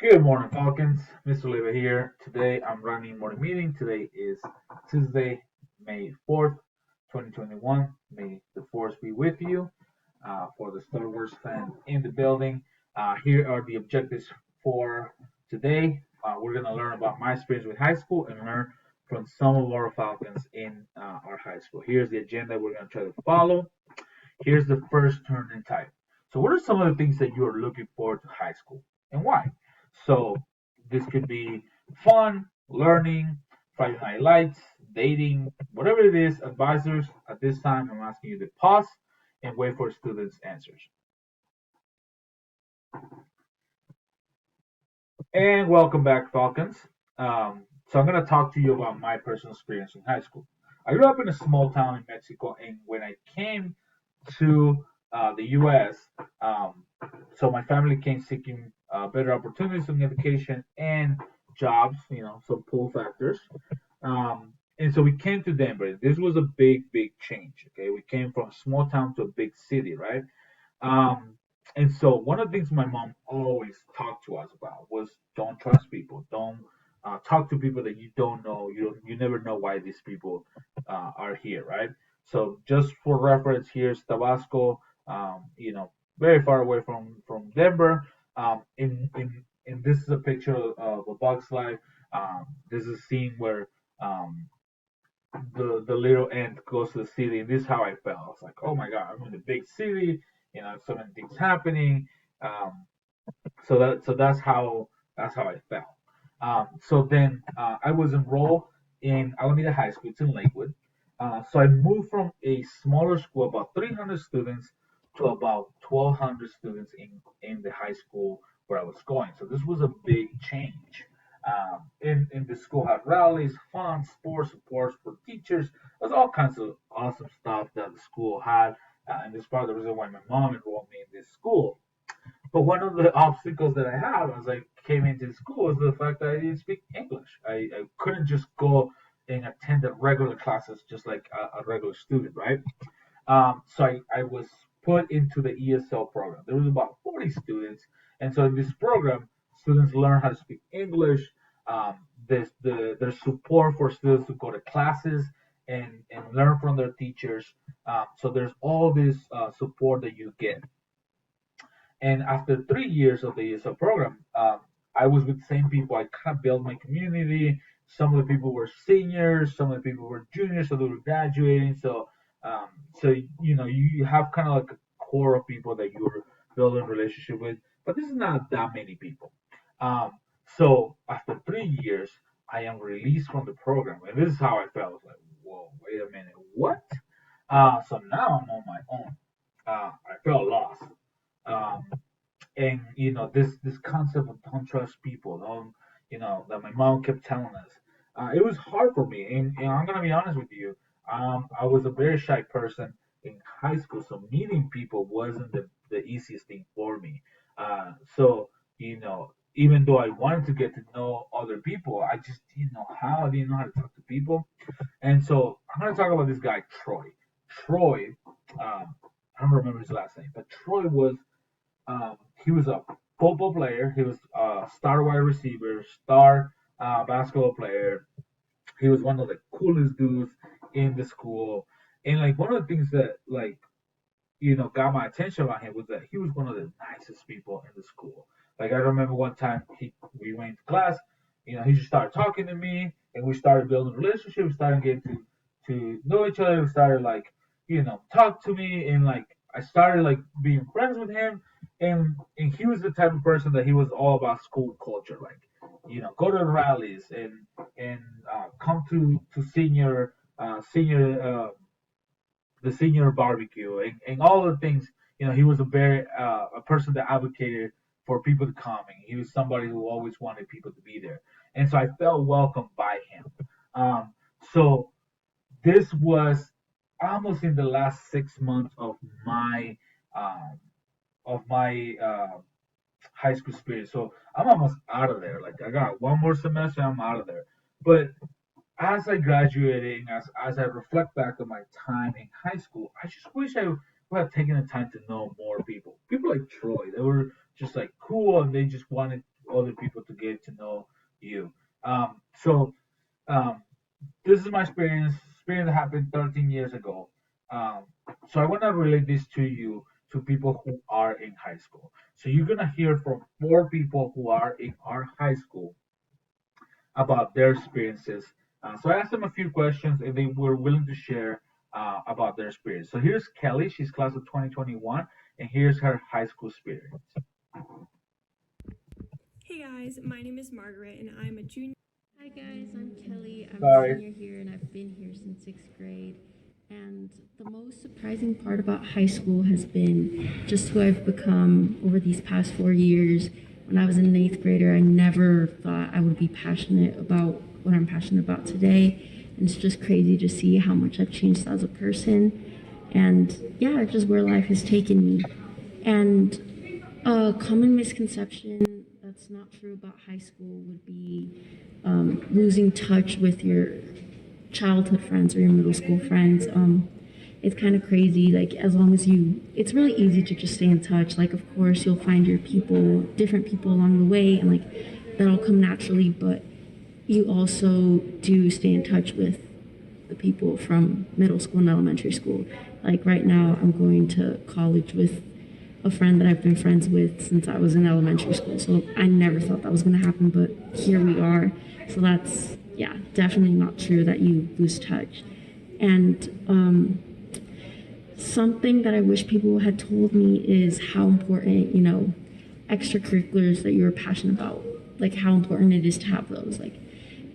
Good morning, Falcons. Mr. Leyva here. Today I'm running morning meeting. Today is Tuesday, May 4th, 2021. May the force be with you. For the Star Wars fan in the building, here are the objectives for today. We're going to learn about my experience with high school and learn from some of our Falcons in our high school. Here's the agenda we're going to try to follow. Here's the first turn in type. So, what are some of the things that you are looking forward to high school and why? So, this could be fun, learning, Friday night lights, dating, whatever it is. Advisors, at this time, I'm asking you to pause and wait for students' answers. And welcome back, Falcons. So, I'm going to talk to you about my personal experience in high school. I grew up in a small town in Mexico, and when I came to the U.S. So my family came seeking better opportunities in education and jobs, some pull factors. And so we came to Denver. This was a big, big change. Okay, we came from a small town to a big city, right? Um, and so one of the things my mom always talked to us about was don't trust people. Don't talk to people that you don't know. You never know why these people are here, right? So just for reference, here's Tabasco. Very far away from Denver. In this is a picture of a Bug's Life. This is a scene where um, the little ant goes to the city, and this is how I felt. I was like, oh my god, I'm in a big city, so many things happening. Um, so that's how I felt. So then I was enrolled in Alameda High School. It's in Lakewood. So I moved from a smaller school, about 300 students, to about 1,200 students in the high school where I was going. So this was a big change. In the school had rallies, fun, sports, supports for teachers. There's all kinds of awesome stuff that the school had, and this is part of the reason why my mom enrolled me in this school. But one of the obstacles that I had as I came into school was the fact that I didn't speak English. I couldn't just go and attend the regular classes just like a regular student, right? So I was put into the ESL program. There was about 40 students, and so in this program, students learn how to speak English. There's support for students to go to classes and learn from their teachers. So there's all this support that you get. And after 3 years of the ESL program, I was with the same people. I kind of built my community. Some of the people were seniors, some of the people were juniors, so they were graduating. So you have kind of like a core of people that you're building a relationship with, but this is not that many people. Um, so after 3 years, I am released from the program, and this is how I felt. I was like, whoa, wait a minute, what? So now I'm on my own. I felt lost. Um, and this concept of don't trust people, don't that my mom kept telling us. It was hard for me, and I'm gonna be honest with you. I was a very shy person in high school, so meeting people wasn't the easiest thing for me. So even though I wanted to get to know other people, I just didn't know how. I didn't know how to talk to people, and so I'm gonna talk about this guy Troy. Troy, I don't remember his last name, but Troy was he was a football player. He was a star wide receiver, star basketball player. He was one of the coolest dudes in the school. And like one of the things that got my attention about him was that he was one of the nicest people in the school. Like I remember one time we went to class, he just started talking to me, and we started building a relationship. We started getting to know each other. We started like talk to me, and like I started like being friends with him. And he was the type of person that he was all about school culture, like go to rallies and come to the senior barbecue and all the things. He was a person that advocated for people to come, and he was somebody who always wanted people to be there, and so I felt welcomed by him. So this was almost in the last 6 months my um, of my high school experience. So I'm almost out of there. Like I got one more semester, I'm out of there. But as I graduated, and as I reflect back on my time in high school, I just wish I would have taken the time to know more people. People like Troy, they were just like cool, and they just wanted other people to get to know you. So um, this is my experience that happened 13 years ago. Um, so I want to relate this to you, to people who are in high school. So you're gonna hear from four people who are in our high school about their experiences. So I asked them a few questions, and they were willing to share about their experience. So here's Kelly. She's class of 2021, and here's her high school experience. Hey guys, my name is Margaret and I'm a junior. Hi guys, I'm Kelly. I'm a Sorry. senior here and I've been here since 6th grade. And the most surprising part about high school has been just who I've become over these past 4 years. When I was an 8th grader, I never thought I would be passionate about what I'm passionate about today. And it's just crazy to see how much I've changed as a person. And yeah, just where life has taken me. And a common misconception that's not true about high school would be losing touch with your childhood friends or your middle school friends. It's kind of crazy. Like, as long as it's really easy to just stay in touch. Like, of course, you'll find your people, different people along the way, and like that'll come naturally. But you also do stay in touch with the people from middle school and elementary school. Like right now, I'm going to college with a friend that I've been friends with since I was in elementary school. So I never thought that was going to happen, but here we are. So that's, yeah, definitely not true that you lose touch. And something that I wish people had told me is how important, extracurriculars that you're passionate about, like how important it is to have those. Like,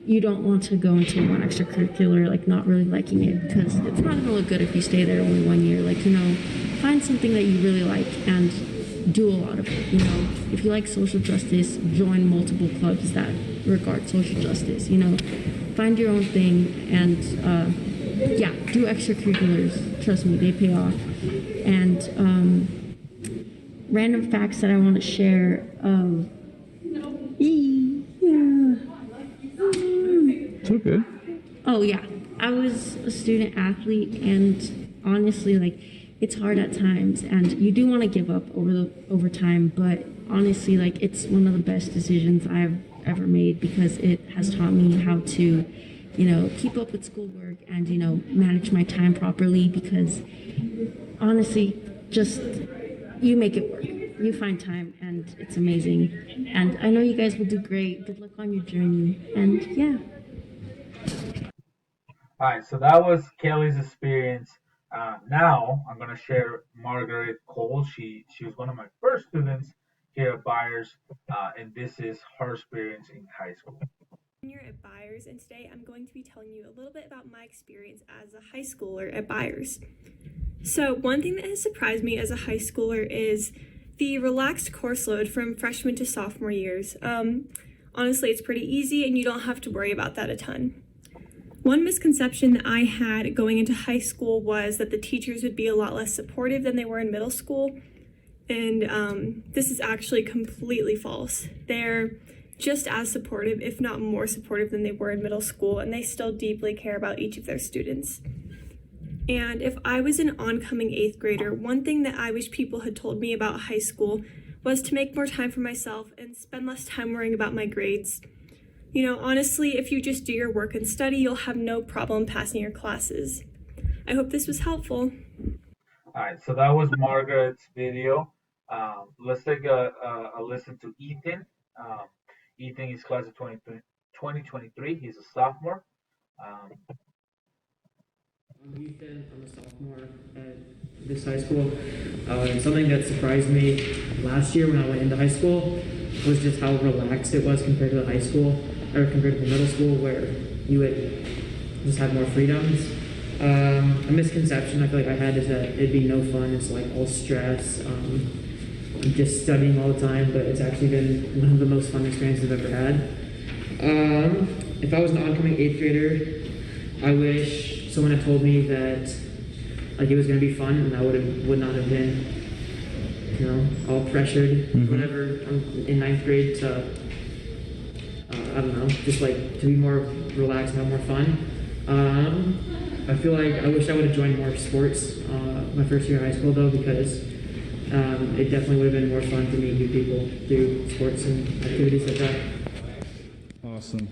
you don't want to go into one extracurricular like not really liking it, because it's not gonna look good if you stay there only 1 year. Like, find something that you really like and do a lot of it. If you like social justice, join multiple clubs that regard social justice. Find your own thing and yeah, do extracurriculars. Trust me, they pay off. And random facts that I want to share. It's okay. Oh yeah, I was a student athlete, and honestly, like, it's hard at times, and you do want to give up over time. But honestly, like, it's one of the best decisions I've ever made, because it has taught me how to, keep up with schoolwork and manage my time properly. Because honestly, just you make it work. You find time, and it's amazing. And I know you guys will do great. Good luck on your journey. And yeah. All right, so that was Kelly's experience. Now I'm gonna share Margaret Cole. She was one of my first students here at Byers, and this is her experience in high school. Junior at Byers, and today I'm going to be telling you a little bit about my experience as a high schooler at Byers. So one thing that has surprised me as a high schooler is the relaxed course load from freshman to sophomore years. Honestly, it's pretty easy and you don't have to worry about that a ton. One misconception that I had going into high school was that the teachers would be a lot less supportive than they were in middle school. And this is actually completely false. They're just as supportive, if not more supportive than they were in middle school, and they still deeply care about each of their students. And if I was an oncoming 8th grader, one thing that I wish people had told me about high school was to make more time for myself and spend less time worrying about my grades. Honestly, if you just do your work and study, you'll have no problem passing your classes. I hope this was helpful. All right, so that was Margaret's video. Let's take a listen to Ethan. Ethan is class of 2023. He's a sophomore. I'm Ethan. I'm a sophomore at this high school. And something that surprised me last year when I went into high school was just how relaxed it was compared to the high school, or compared to the middle school, where you would just have more freedoms. A misconception I feel like I had is that it'd be no fun. It's like all stress, just studying all the time, but it's actually been one of the most fun experiences I've ever had. If I was an oncoming 8th grader, I wish someone had told me that like it was going to be fun, and I would not have been, all pressured. Whenever I'm in 9th grade to, I don't know, just like to be more relaxed and have more fun. I feel like I wish I would have joined more sports my first year of high school though, because It definitely would have been more fun to meet new people, do sports and activities like that. Awesome.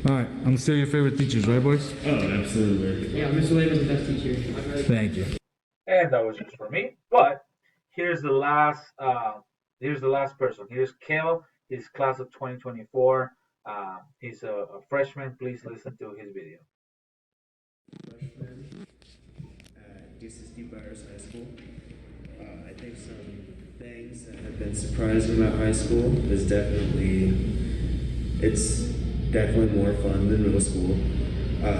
All right, I'm still your favorite teachers, right, boys? Oh, absolutely. Yeah, Mr. Leyva was the best teacher. Thank you. And that was just for me. But here's the last. Here's the last person. Here's Kel. He's class of 2024. He's a freshman. Please listen to his video. Freshman at DCSD Byers High School. I think some things that have been surprising about high school is it's definitely more fun than middle school.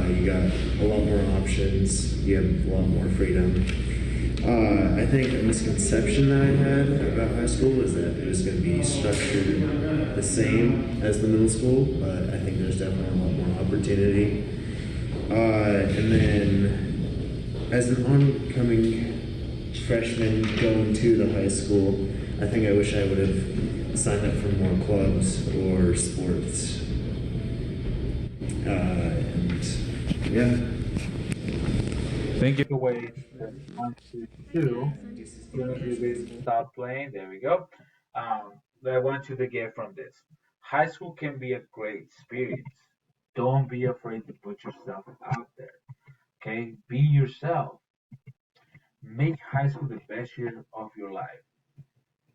You got a lot more options. You have a lot more freedom. I think a misconception that I had about high school is that it was going to be structured the same as the middle school, but I think there's definitely a lot more opportunity. And then, as an oncoming freshman going to the high school, I think I wish I would have signed up for more clubs or sports. And yeah. Thank you. Away. 1, 2, 2. Stop playing. There we go. That I want you to get from this. High school can be a great experience. Don't be afraid to put yourself out there. Okay? Be yourself. Make high school the best year of your life.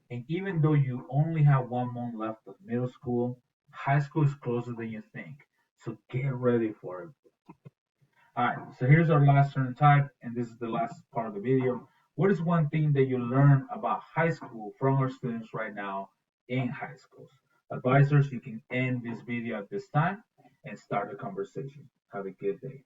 And even though you only have 1 month left of middle school, high school is closer than you think. So get ready for it. Alright, so here's our last turn type, and this is the last part of the video. What is one thing that you learn about high school from our students right now in high schools? Advisors, you can end this video at this time and start the conversation. Have a good day.